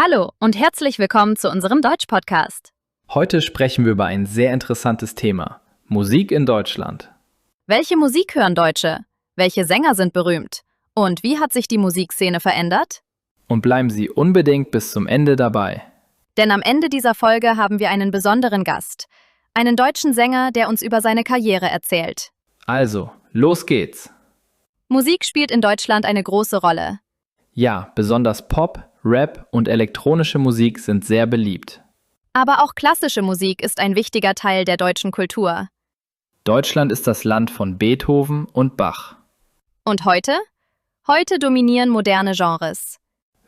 Hallo und herzlich willkommen zu unserem Deutsch-Podcast. Heute sprechen wir über ein sehr interessantes Thema: Musik in Deutschland. Welche Musik hören Deutsche? Welche Sänger sind berühmt? Und wie hat sich die Musikszene verändert? Und bleiben Sie unbedingt bis zum Ende dabei. Denn am Ende dieser Folge haben wir einen besonderen Gast. Einen deutschen Sänger, der uns über seine Karriere erzählt. Also, los geht's. Musik spielt in Deutschland eine große Rolle. Ja, besonders Pop, Rap und elektronische Musik sind sehr beliebt. Aber auch klassische Musik ist ein wichtiger Teil der deutschen Kultur. Deutschland ist das Land von Beethoven und Bach. Und heute? Heute dominieren moderne Genres.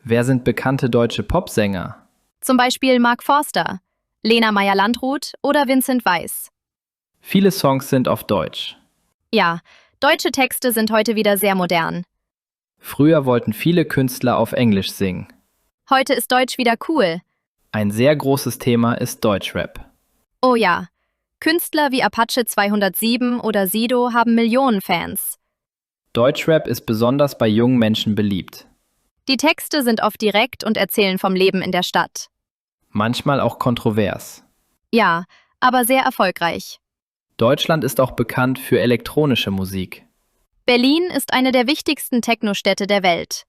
Wer sind bekannte deutsche Popsänger? Zum Beispiel Mark Forster, Lena Meyer-Landrut oder Vincent Weiss. Viele Songs sind auf Deutsch. Ja, deutsche Texte sind heute wieder sehr modern. Früher wollten viele Künstler auf Englisch singen. Heute ist Deutsch wieder cool. Ein sehr großes Thema ist Deutschrap. Oh ja, Künstler wie Apache 207 oder Sido haben Millionen Fans. Deutschrap ist besonders bei jungen Menschen beliebt. Die Texte sind oft direkt und erzählen vom Leben in der Stadt. Manchmal auch kontrovers. Ja, aber sehr erfolgreich. Deutschland ist auch bekannt für elektronische Musik. Berlin ist eine der wichtigsten Techno-Städte der Welt.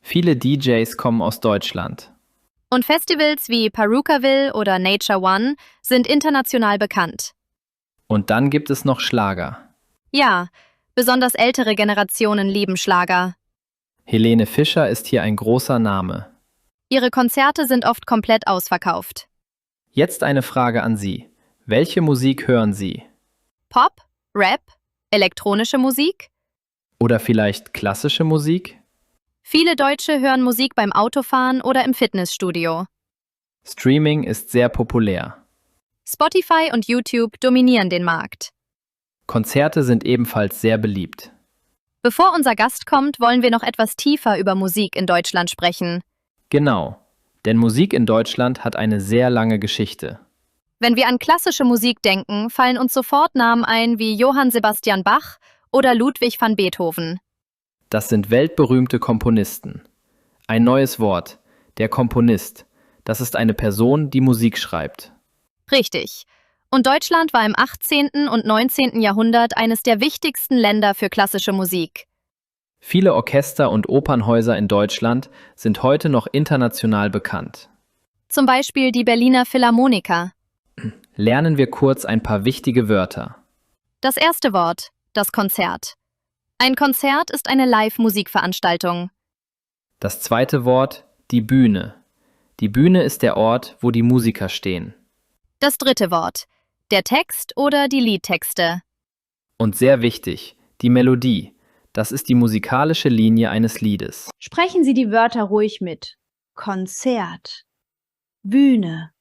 Viele DJs kommen aus Deutschland. Und Festivals wie Perukaville oder Nature One sind international bekannt. Und dann gibt es noch Schlager. Ja, besonders ältere Generationen lieben Schlager. Helene Fischer ist hier ein großer Name. Ihre Konzerte sind oft komplett ausverkauft. Jetzt eine Frage an Sie. Welche Musik hören Sie? Pop? Rap? Elektronische Musik? Oder vielleicht klassische Musik? Viele Deutsche hören Musik beim Autofahren oder im Fitnessstudio. Streaming ist sehr populär. Spotify und YouTube dominieren den Markt. Konzerte sind ebenfalls sehr beliebt. Bevor unser Gast kommt, wollen wir noch etwas tiefer über Musik in Deutschland sprechen. Genau, denn Musik in Deutschland hat eine sehr lange Geschichte. Wenn wir an klassische Musik denken, fallen uns sofort Namen ein wie Johann Sebastian Bach oder Ludwig van Beethoven. Das sind weltberühmte Komponisten. Ein neues Wort, der Komponist. Das ist eine Person, die Musik schreibt. Richtig. Und Deutschland war im 18. und 19. Jahrhundert eines der wichtigsten Länder für klassische Musik. Viele Orchester und Opernhäuser in Deutschland sind heute noch international bekannt. Zum Beispiel die Berliner Philharmoniker. Lernen wir kurz ein paar wichtige Wörter. Das erste Wort, das Konzert. Ein Konzert ist eine Live-Musikveranstaltung. Das zweite Wort, die Bühne. Die Bühne ist der Ort, wo die Musiker stehen. Das dritte Wort, der Text oder die Liedtexte. Und sehr wichtig, die Melodie. Das ist die musikalische Linie eines Liedes. Sprechen Sie die Wörter ruhig mit. Konzert, Bühne,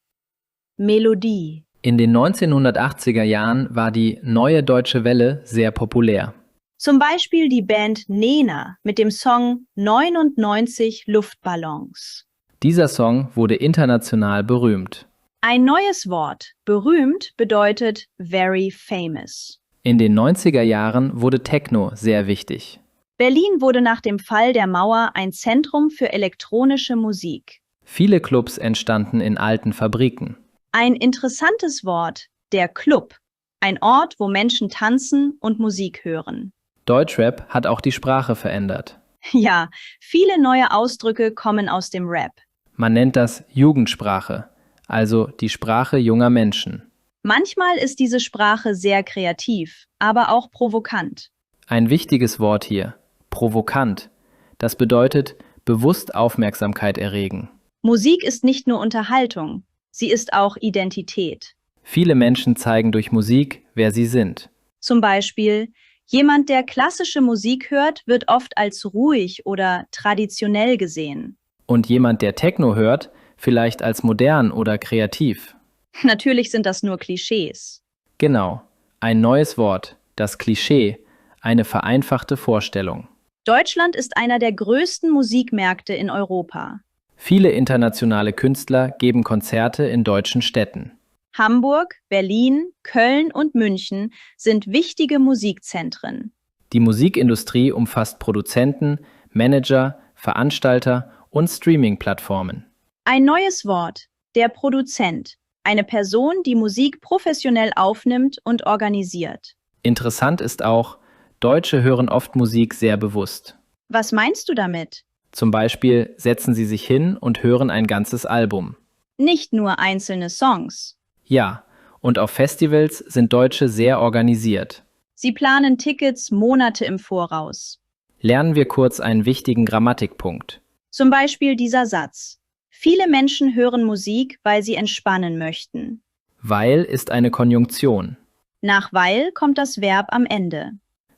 Melodie. In den 1980er Jahren war die Neue Deutsche Welle sehr populär. Zum Beispiel die Band Nena mit dem Song 99 Luftballons. Dieser Song wurde international berühmt. Ein neues Wort, berühmt, bedeutet very famous. In den 90er Jahren wurde Techno sehr wichtig. Berlin wurde nach dem Fall der Mauer ein Zentrum für elektronische Musik. Viele Clubs entstanden in alten Fabriken. Ein interessantes Wort, der Club. Ein Ort, wo Menschen tanzen und Musik hören. Deutschrap hat auch die Sprache verändert. Ja, viele neue Ausdrücke kommen aus dem Rap. Man nennt das Jugendsprache, also die Sprache junger Menschen. Manchmal ist diese Sprache sehr kreativ, aber auch provokant. Ein wichtiges Wort hier, provokant. Das bedeutet bewusst Aufmerksamkeit erregen. Musik ist nicht nur Unterhaltung, sie ist auch Identität. Viele Menschen zeigen durch Musik, wer sie sind. Zum Beispiel, jemand, der klassische Musik hört, wird oft als ruhig oder traditionell gesehen. Und jemand, der Techno hört, vielleicht als modern oder kreativ. Natürlich sind das nur Klischees. Genau, ein neues Wort, das Klischee, eine vereinfachte Vorstellung. Deutschland ist einer der größten Musikmärkte in Europa. Viele internationale Künstler geben Konzerte in deutschen Städten. Hamburg, Berlin, Köln und München sind wichtige Musikzentren. Die Musikindustrie umfasst Produzenten, Manager, Veranstalter und Streaming-Plattformen. Ein neues Wort, der Produzent. Eine Person, die Musik professionell aufnimmt und organisiert. Interessant ist auch, Deutsche hören oft Musik sehr bewusst. Was meinst du damit? Zum Beispiel setzen sie sich hin und hören ein ganzes Album. Nicht nur einzelne Songs. Ja, und auf Festivals sind Deutsche sehr organisiert. Sie planen Tickets Monate im Voraus. Lernen wir kurz einen wichtigen Grammatikpunkt. Zum Beispiel dieser Satz. Viele Menschen hören Musik, weil sie entspannen möchten. Weil ist eine Konjunktion. Nach weil kommt das Verb am Ende.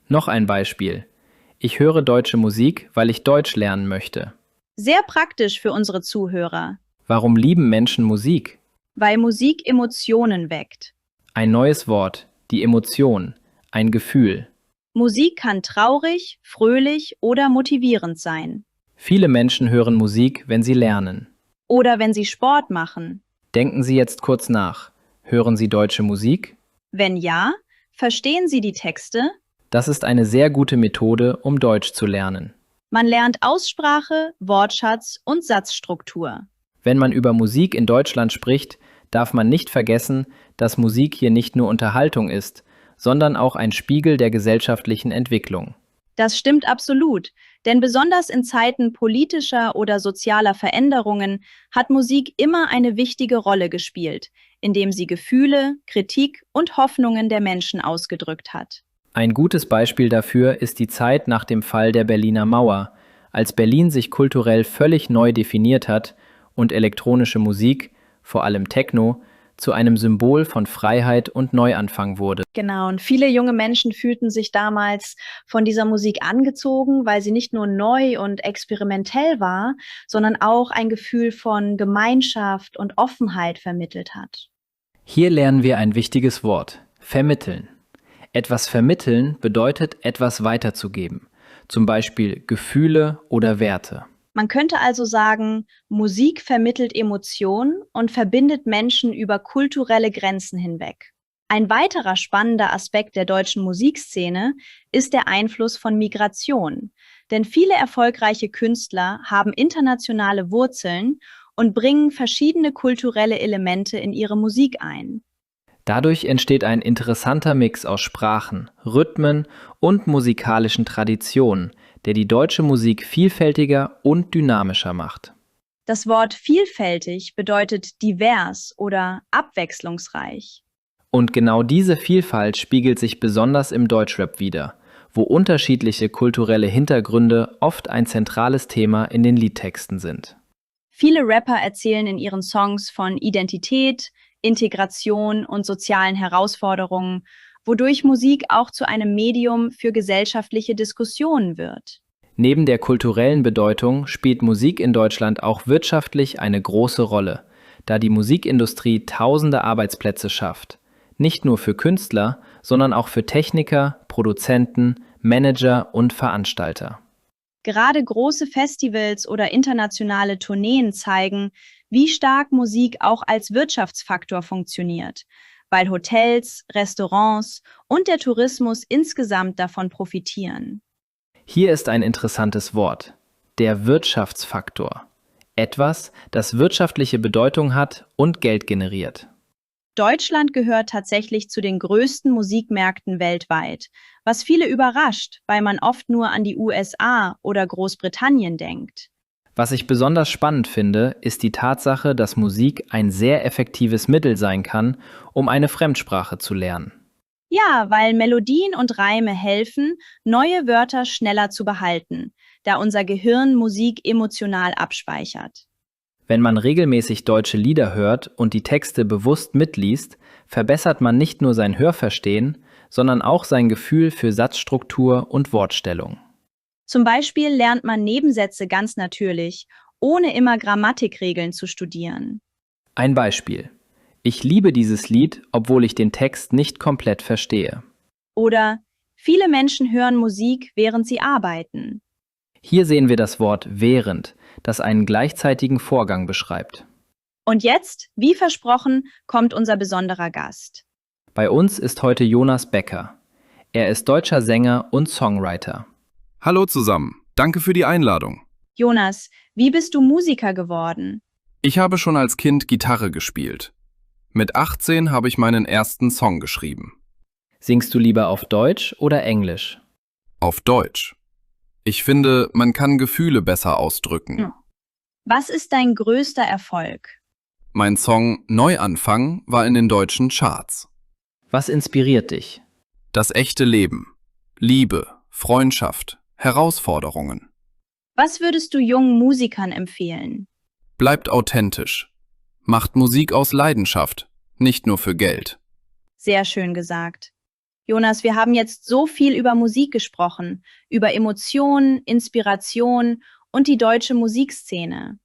Noch ein Beispiel. Ich höre deutsche Musik, weil ich Deutsch lernen möchte. Sehr praktisch für unsere Zuhörer, Warum lieben Menschen Musik? weil Musik Emotionen weckt. Ein neues Wort, die Emotion, ein Gefühl. Musik kann traurig, fröhlich oder motivierend sein. Viele Menschen hören Musik, wenn sie lernen. Oder wenn sie Sport machen. Denken Sie jetzt kurz nach. Hören Sie deutsche Musik? Wenn ja, verstehen Sie die Texte? Das ist eine sehr gute Methode, um Deutsch zu lernen. Man lernt Aussprache, Wortschatz und Satzstruktur. Wenn man über Musik in Deutschland spricht, darf man nicht vergessen, dass Musik hier nicht nur Unterhaltung ist, sondern auch ein Spiegel der gesellschaftlichen Entwicklung. Das stimmt absolut, denn besonders in Zeiten politischer oder sozialer Veränderungen hat Musik immer eine wichtige Rolle gespielt, indem sie Gefühle, Kritik und Hoffnungen der Menschen ausgedrückt hat. Ein gutes Beispiel dafür ist die Zeit nach dem Fall der Berliner Mauer, als Berlin sich kulturell völlig neu definiert hat und elektronische Musik, vor allem Techno, zu einem Symbol von Freiheit und Neuanfang wurde. Genau, und viele junge Menschen fühlten sich damals von dieser Musik angezogen, weil sie nicht nur neu und experimentell war, sondern auch ein Gefühl von Gemeinschaft und Offenheit vermittelt hat. Hier lernen wir ein wichtiges Wort: vermitteln. Etwas vermitteln bedeutet, etwas weiterzugeben, zum Beispiel Gefühle oder Werte. Man könnte also sagen, Musik vermittelt Emotionen und verbindet Menschen über kulturelle Grenzen hinweg. Ein weiterer spannender Aspekt der deutschen Musikszene ist der Einfluss von Migration. Denn viele erfolgreiche Künstler haben internationale Wurzeln und bringen verschiedene kulturelle Elemente in ihre Musik ein. Dadurch entsteht ein interessanter Mix aus Sprachen, Rhythmen und musikalischen Traditionen, der die deutsche Musik vielfältiger und dynamischer macht. Das Wort vielfältig bedeutet divers oder abwechslungsreich. Und genau diese Vielfalt spiegelt sich besonders im Deutschrap wider, wo unterschiedliche kulturelle Hintergründe oft ein zentrales Thema in den Liedtexten sind. Viele Rapper erzählen in ihren Songs von Identität, Integration und sozialen Herausforderungen, wodurch Musik auch zu einem Medium für gesellschaftliche Diskussionen wird. Neben der kulturellen Bedeutung spielt Musik in Deutschland auch wirtschaftlich eine große Rolle, da die Musikindustrie tausende Arbeitsplätze schafft. Nicht nur für Künstler, sondern auch für Techniker, Produzenten, Manager und Veranstalter. Gerade große Festivals oder internationale Tourneen zeigen, wie stark Musik auch als Wirtschaftsfaktor funktioniert, weil Hotels, Restaurants und der Tourismus insgesamt davon profitieren. Hier ist ein interessantes Wort: der Wirtschaftsfaktor. Etwas, das wirtschaftliche Bedeutung hat und Geld generiert. Deutschland gehört tatsächlich zu den größten Musikmärkten weltweit, was viele überrascht, weil man oft nur an die USA oder Großbritannien denkt. Was ich besonders spannend finde, ist die Tatsache, dass Musik ein sehr effektives Mittel sein kann, um eine Fremdsprache zu lernen. Ja, weil Melodien und Reime helfen, neue Wörter schneller zu behalten, da unser Gehirn Musik emotional abspeichert. Wenn man regelmäßig deutsche Lieder hört und die Texte bewusst mitliest, verbessert man nicht nur sein Hörverstehen, sondern auch sein Gefühl für Satzstruktur und Wortstellung. Zum Beispiel lernt man Nebensätze ganz natürlich, ohne immer Grammatikregeln zu studieren. Ein Beispiel: Ich liebe dieses Lied, obwohl ich den Text nicht komplett verstehe. Oder viele Menschen hören Musik, während sie arbeiten. Hier sehen wir das Wort während, das einen gleichzeitigen Vorgang beschreibt. Und jetzt, wie versprochen, kommt unser besonderer Gast. Bei uns ist heute Jonas Becker. Er ist deutscher Sänger und Songwriter. Hallo zusammen, danke für die Einladung. Jonas, wie bist du Musiker geworden? Ich habe schon als Kind Gitarre gespielt. Mit 18 habe ich meinen ersten Song geschrieben. Singst du lieber auf Deutsch oder Englisch? Auf Deutsch. Ich finde, man kann Gefühle besser ausdrücken. Ja. Was ist dein größter Erfolg? Mein Song Neuanfang war in den deutschen Charts. Was inspiriert dich? Das echte Leben. Liebe, Freundschaft, Herausforderungen. Was würdest du jungen Musikern empfehlen? Bleibt authentisch. Macht Musik aus Leidenschaft, nicht nur für Geld. Sehr schön gesagt. Jonas, wir haben jetzt so viel über Musik gesprochen, über Emotionen, Inspiration und die deutsche Musikszene.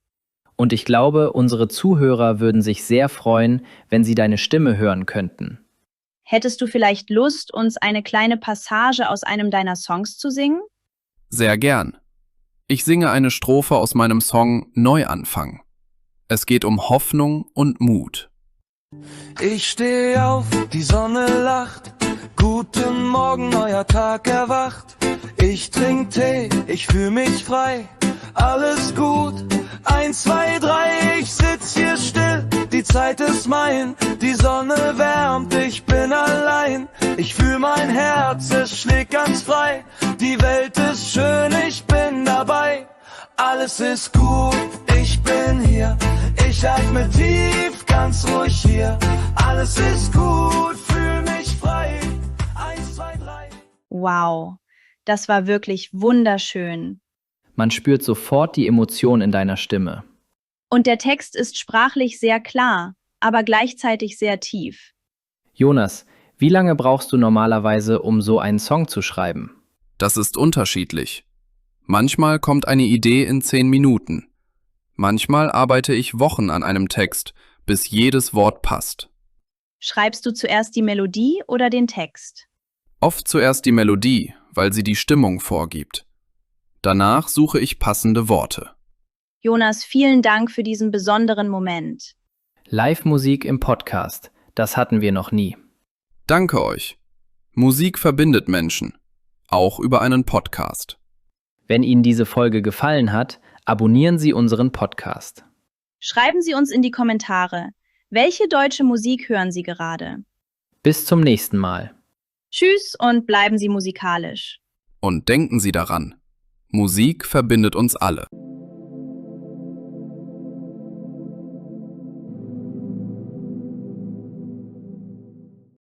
Und ich glaube, unsere Zuhörer würden sich sehr freuen, wenn sie deine Stimme hören könnten. Hättest du vielleicht Lust, uns eine kleine Passage aus einem deiner Songs zu singen? Sehr gern. Ich singe eine Strophe aus meinem Song Neuanfang. Es geht um Hoffnung und Mut. Ich steh auf, die Sonne lacht. Guten Morgen, neuer Tag erwacht. Ich trink Tee, ich fühl mich frei. Alles gut, 1, 2, 3, ich sitz hier still. Die Zeit ist mein, die Sonne wärmt, ich bin allein. Ich fühl mein Herz, es schlägt ganz frei. Die Welt ist schön, ich bin dabei. Alles ist gut, ich bin hier. Ich atme tief, ganz ruhig hier. Alles ist gut, fühl mich frei. 1, 2, 3. Wow, das war wirklich wunderschön. Man spürt sofort die Emotion in deiner Stimme. Und der Text ist sprachlich sehr klar, aber gleichzeitig sehr tief. Jonas, wie lange brauchst du normalerweise, um so einen Song zu schreiben? Das ist unterschiedlich. Manchmal kommt eine Idee in 10 Minuten. Manchmal arbeite ich Wochen an einem Text, bis jedes Wort passt. Schreibst du zuerst die Melodie oder den Text? Oft zuerst die Melodie, weil sie die Stimmung vorgibt. Danach suche ich passende Worte. Jonas, vielen Dank für diesen besonderen Moment. Live-Musik im Podcast, das hatten wir noch nie. Danke euch. Musik verbindet Menschen, auch über einen Podcast. Wenn Ihnen diese Folge gefallen hat, abonnieren Sie unseren Podcast. Schreiben Sie uns in die Kommentare, welche deutsche Musik hören Sie gerade? Bis zum nächsten Mal. Tschüss und bleiben Sie musikalisch. Und denken Sie daran, Musik verbindet uns alle.